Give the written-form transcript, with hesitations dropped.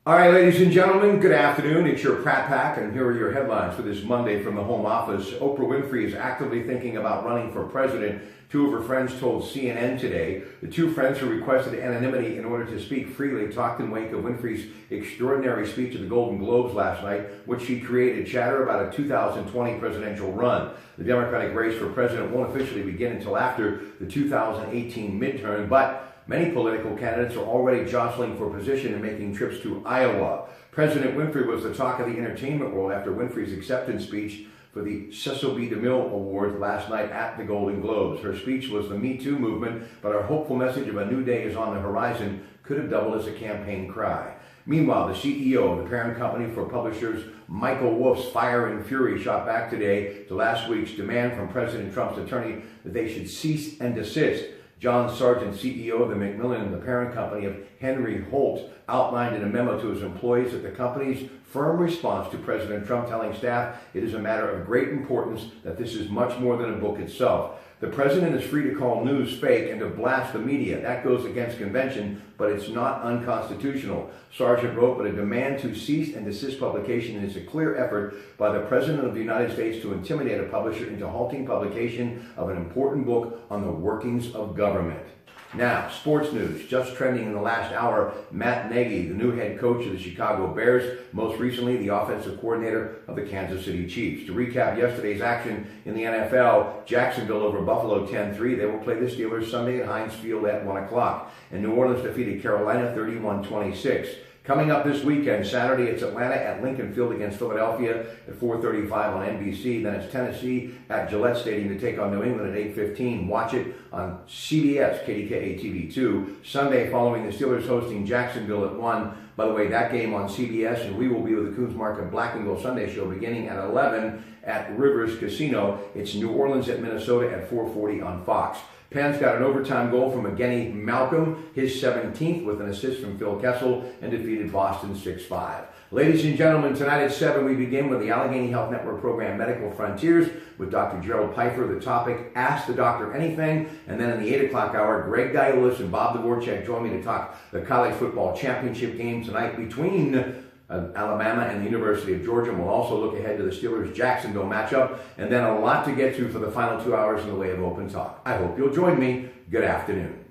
All right, ladies and gentlemen, good afternoon. It's your Pratte Pack, and here are your headlines for this Monday from the Home Office. Oprah Winfrey is actively thinking about running for president. Two of her friends told CNN today. The two friends who requested anonymity in order to speak freely talked in wake of Winfrey's extraordinary speech at the Golden Globes last night, which she created chatter about a 2020 presidential run. The Democratic race for president won't officially begin until after the 2018 midterm, but many political candidates are already jostling for position and making trips to Iowa. President Winfrey was the talk of the entertainment world after Winfrey's acceptance speech for the Cecil B. DeMille Award last night at the Golden Globes. Her speech was the Me Too movement, but her hopeful message of a new day is on the horizon could have doubled as a campaign cry. Meanwhile, the CEO of the parent company for publishers Michael Wolff's Fire and Fury shot back today to last week's demand from President Trump's attorney that they should cease and desist. John Sargent, CEO of the Macmillan and the parent company of Henry Holt, outlined in a memo to his employees that the company's firm response to President Trump telling staff it is a matter of great importance that this is much more than a book itself. The president is free to call news fake and to blast the media. That goes against convention, but it's not unconstitutional. Sargent wrote, but a demand to cease and desist publication is a clear effort by the President of the United States to intimidate a publisher into halting publication of an important book on the workings of government. Now, sports news. Just trending in the last hour, Matt Nagy, the new head coach of the Chicago Bears, most recently the offensive coordinator of the Kansas City Chiefs. To recap yesterday's action in the NFL, Jacksonville over Buffalo 10-3. They will play the Steelers Sunday at Heinz Field at 1 o'clock. And New Orleans defeated Carolina 31-26. Coming up this weekend, Saturday, it's Atlanta at Lincoln Field against Philadelphia at 4:35 on NBC. Then it's Tennessee at Gillette Stadium to take on New England at 8:15. Watch it on CBS, KDKA TV2. Sunday, following the Steelers hosting Jacksonville at 1. By the way, that game on CBS, and we will be with the Coons Market Black and Gold Sunday show beginning at 11 at Rivers Casino. It's New Orleans at Minnesota at 4:40 on Fox. Penn's got an overtime goal from Ageni Malcolm, his 17th, with an assist from Phil Kessel, and defeated Boston 6-5. Ladies and gentlemen, tonight at 7, we begin with the Allegheny Health Network program Medical Frontiers with Dr. Gerald Pfeiffer. The topic, Ask the Doctor Anything. And then in the 8 o'clock hour, Greg Gaiulis and Bob Dvorak join me to talk the college football championship game tonight between Alabama and the University of Georgia. And we'll also look ahead to the Steelers-Jacksonville matchup, and then a lot to get to for the final 2 hours in the way of open talk. I hope you'll join me. Good afternoon.